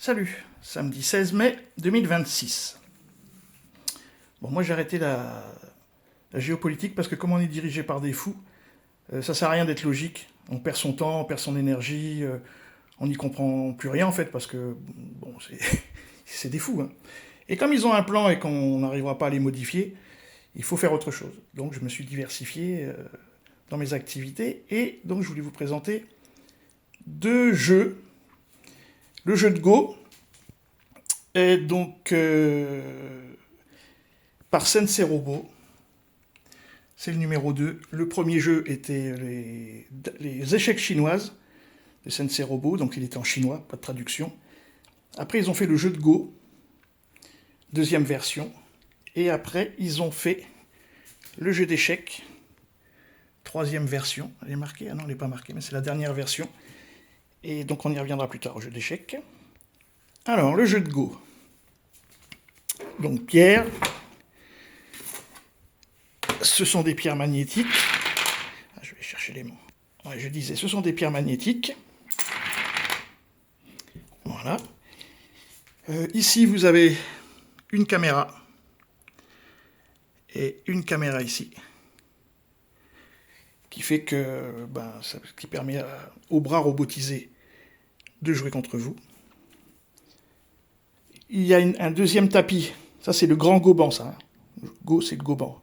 Salut, samedi 16 mai 2026. Bon, moi j'ai arrêté la géopolitique parce que comme on est dirigé par des fous, ça sert à rien d'être logique. On perd son temps, on perd son énergie, on n'y comprend plus rien en fait parce que, bon, c'est des fous. Hein. Et comme ils ont un plan et qu'on n'arrivera pas à les modifier, il faut faire autre chose. Donc je me suis diversifié dans mes activités et donc je voulais vous présenter deux jeux. Le jeu de Go est donc par Sensei Robo. C'est le numéro 2. Le premier jeu était les échecs chinoises de Sensei Robo, donc il était en chinois, pas de traduction. Après, ils ont fait le jeu de Go, deuxième version. Et après, ils ont fait le jeu d'échecs, troisième version. Elle est marquée? Ah non, elle n'est pas marquée, mais c'est la dernière version. Et donc on y reviendra plus tard au jeu d'échecs. Alors, le jeu de Go. Donc, pierre. Ce sont des pierres magnétiques. Ah, je vais chercher les mots. Ouais, je disais, ce sont des pierres magnétiques. Voilà. Ici, vous avez une caméra. Et une caméra ici. Qui fait que, qui permet aux bras robotisés de jouer contre vous. Il y a un deuxième tapis. Ça, c'est le grand Goban, ça. Hein. Go, c'est le Goban.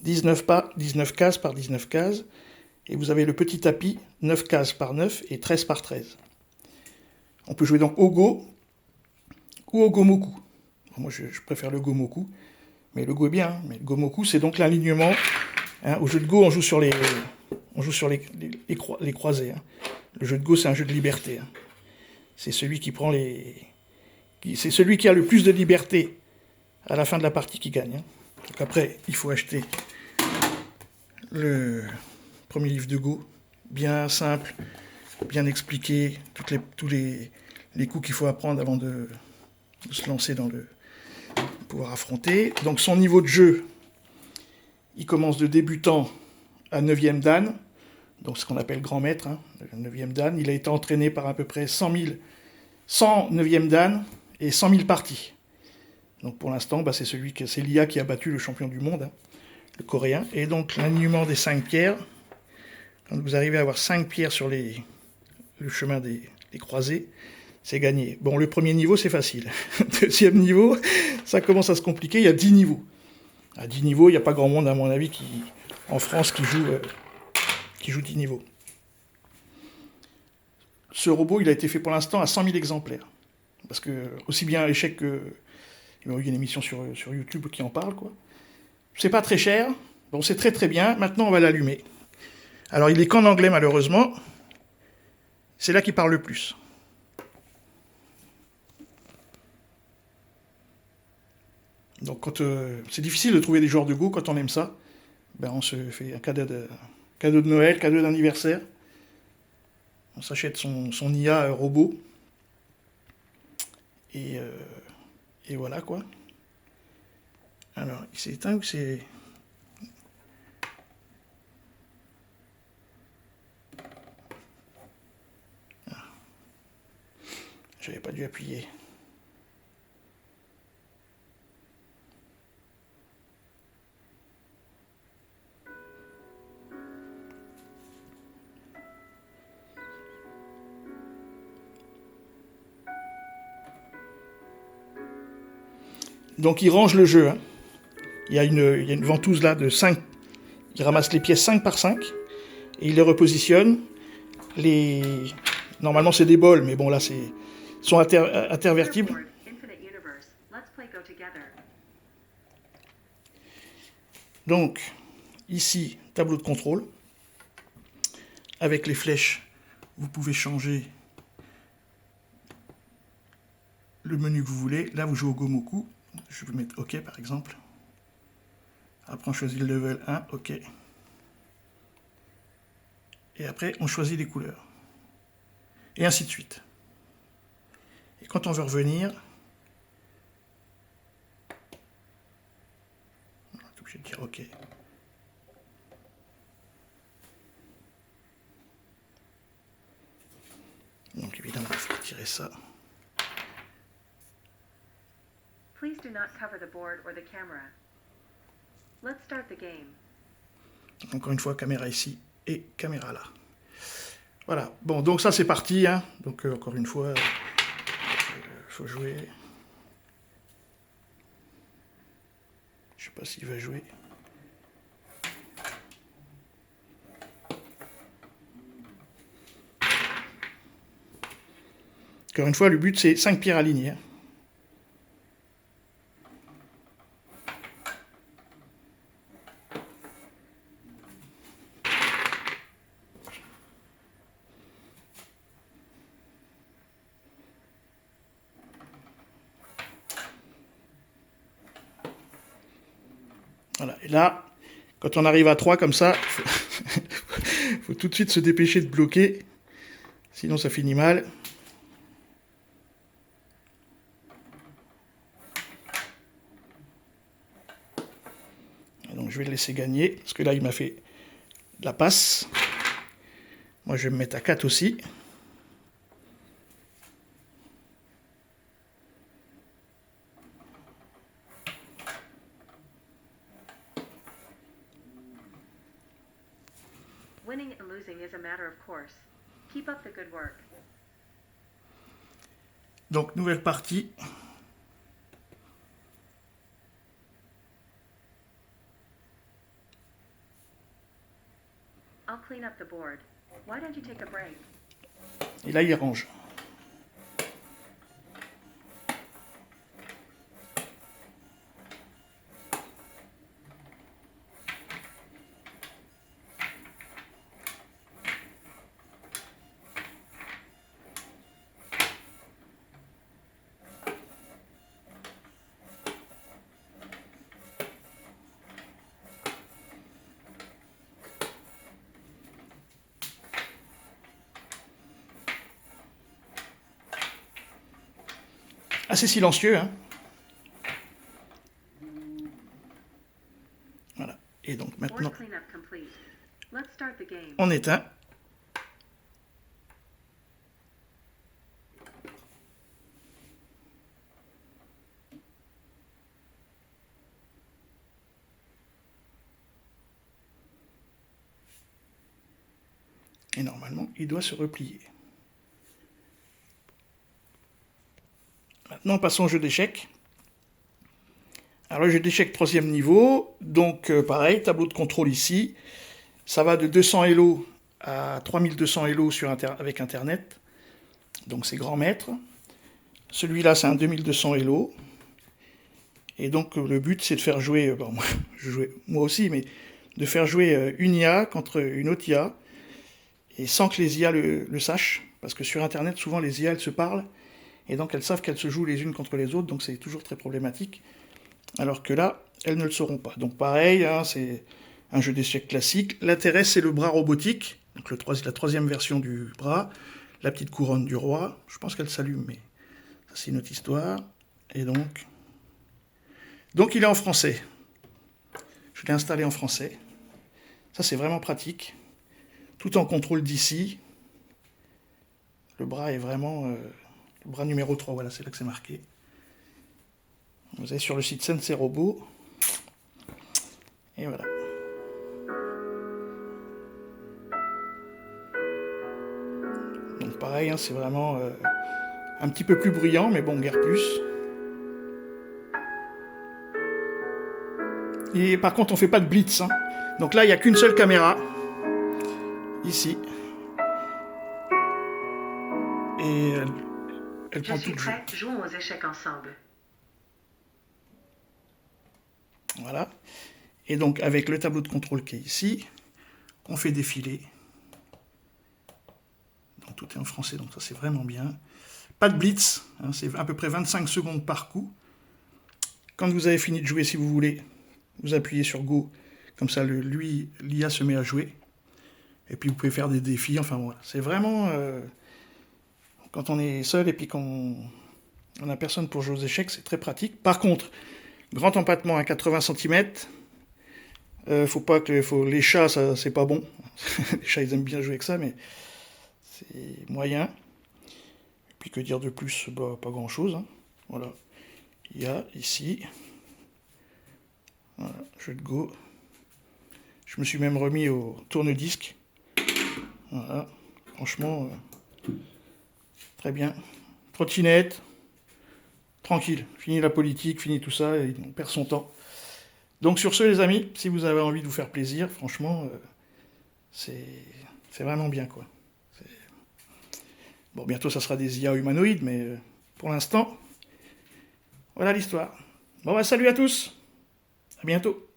19 cases par 19 cases. Et vous avez le petit tapis, 9 cases par 9 et 13 par 13. On peut jouer donc au Go ou au Gomoku. Bon, moi, je préfère le Gomoku. Mais le Go est bien. Hein. Mais le Gomoku, c'est donc l'alignement. Hein. Au jeu de Go, on joue sur les croisés. Hein. Le jeu de Go, c'est un jeu de liberté. Hein. C'est celui qui prend c'est celui qui a le plus de liberté à la fin de la partie qui gagne. Hein. Donc après, il faut acheter le premier livre de Go, bien simple, bien expliqué, tous les coups qu'il faut apprendre avant de se lancer dans pouvoir affronter. Donc son niveau de jeu, il commence de débutant à 9e dan, donc ce qu'on appelle grand maître, hein, 9e dan. Il a été entraîné par à peu près 100 9e dan et 100 000 parties. Donc pour l'instant, c'est l'IA qui a battu le champion du monde, hein, le coréen. Et donc l'alignement des 5 pierres, quand vous arrivez à avoir 5 pierres sur le chemin des croisés, c'est gagné. Bon, le premier niveau, c'est facile. Deuxième niveau, ça commence à se compliquer, il y a 10 niveaux. À 10 niveaux, il n'y a pas grand monde, à mon avis, en France qui joue 10 niveaux. Ce robot, il a été fait pour l'instant à 100 000 exemplaires. Parce que, aussi bien l'échec que... Il y a eu une émission sur YouTube qui en parle, quoi. C'est pas très cher. Bon, c'est très très bien. Maintenant, on va l'allumer. Alors, il est qu'en anglais, malheureusement. C'est là qu'il parle le plus. Donc, c'est difficile de trouver des joueurs de Go quand on aime ça. On se fait un cadeau de Noël, cadeau d'anniversaire. On s'achète son IA robot. Et voilà, quoi. Alors, il s'est éteint ou c'est... Ah. J'avais pas dû appuyer. Donc il range le jeu. Hein. Il y a une ventouse là de 5. Il ramasse les pièces 5 par 5 et il les repositionne. Normalement c'est des bols, mais bon là sont intervertibles. Donc ici, tableau de contrôle. Avec les flèches, vous pouvez changer le menu que vous voulez. Là vous jouez au Gomoku. Je vais mettre OK par exemple. Après on choisit le level 1, OK. Et après on choisit les couleurs. Et ainsi de suite. Et quand on veut revenir, on est obligé de dire OK. Donc évidemment il faut retirer ça. Please do not cover the board or the camera. Let's start the game. Encore une fois, caméra ici et caméra là. Voilà. Bon, donc ça c'est parti. Hein. Donc encore une fois, faut jouer. Je sais pas s'il va jouer. Encore une fois, le but c'est 5 pierres alignées. Hein. Voilà, et là, quand on arrive à 3 comme ça, faut tout de suite se dépêcher de bloquer, sinon ça finit mal. Et donc je vais le laisser gagner, parce que là il m'a fait de la passe. Moi je vais me mettre à 4 aussi. Winning and losing is a matter of course. Keep up the good work. Donc nouvelle partie. I'll clean up the board. Why don't you take a break? Et là il range. Assez silencieux, hein. Voilà. Et donc maintenant, on éteint. Et normalement, il doit se replier. Maintenant, passons au jeu d'échecs. Alors, le jeu d'échecs 3e niveau. Donc, pareil, tableau de contrôle ici. Ça va de 200 Elo à 3200 Elo avec Internet. Donc, c'est grand maître. Celui-là, c'est un 2200 Elo. Et donc, le but, c'est de faire jouer... Bon, moi aussi, mais de faire jouer une IA contre une autre IA. Et sans que les IA le sachent. Parce que sur Internet, souvent, les IA, elles se parlent. Et donc elles savent qu'elles se jouent les unes contre les autres, donc c'est toujours très problématique. Alors que là, elles ne le sauront pas. Donc pareil, hein, c'est un jeu d'échecs classique. L'intérêt, c'est le bras robotique, donc la 3e version du bras, la petite couronne du roi. Je pense qu'elle s'allume, mais ça c'est une autre histoire. Et donc il est en français. Je l'ai installé en français. Ça c'est vraiment pratique. Tout en contrôle d'ici. Le bras est vraiment... Le bras numéro 3, voilà, c'est là que c'est marqué. Vous allez sur le site Sensei Robot. Et voilà. Donc pareil, hein, c'est vraiment un petit peu plus bruyant, mais bon, guère plus. Et par contre, on fait pas de blitz. Hein. Donc là, il n'y a qu'une seule caméra. Ici. Et elle prend tout le jeu. Jouons aux échecs ensemble. Voilà. Et donc, avec le tableau de contrôle qui est ici, on fait défiler. Donc, tout est en français, donc ça, c'est vraiment bien. Pas de blitz, hein, c'est à peu près 25 secondes par coup. Quand vous avez fini de jouer, si vous voulez, vous appuyez sur Go. Comme ça, l'IA se met à jouer. Et puis, vous pouvez faire des défis. Enfin, voilà. C'est vraiment... quand on est seul et puis qu'on n'a personne pour jouer aux échecs, c'est très pratique. Par contre, grand empattement à 80 cm. Faut pas que les chats, ça, c'est pas bon. Les chats, ils aiment bien jouer avec ça, mais c'est moyen. Et puis que dire de plus, bah, pas grand chose. Hein. Voilà. Il y a ici, voilà, jeu de Go. Je me suis même remis au tourne-disque. Voilà, franchement, très bien. Trottinette, tranquille, fini la politique, fini tout ça, et on perd son temps. Donc sur ce, les amis, si vous avez envie de vous faire plaisir, franchement, c'est vraiment bien, quoi. Bon, bientôt, ça sera des IA humanoïdes, mais pour l'instant, voilà l'histoire. Bon, bah, salut à tous, à bientôt.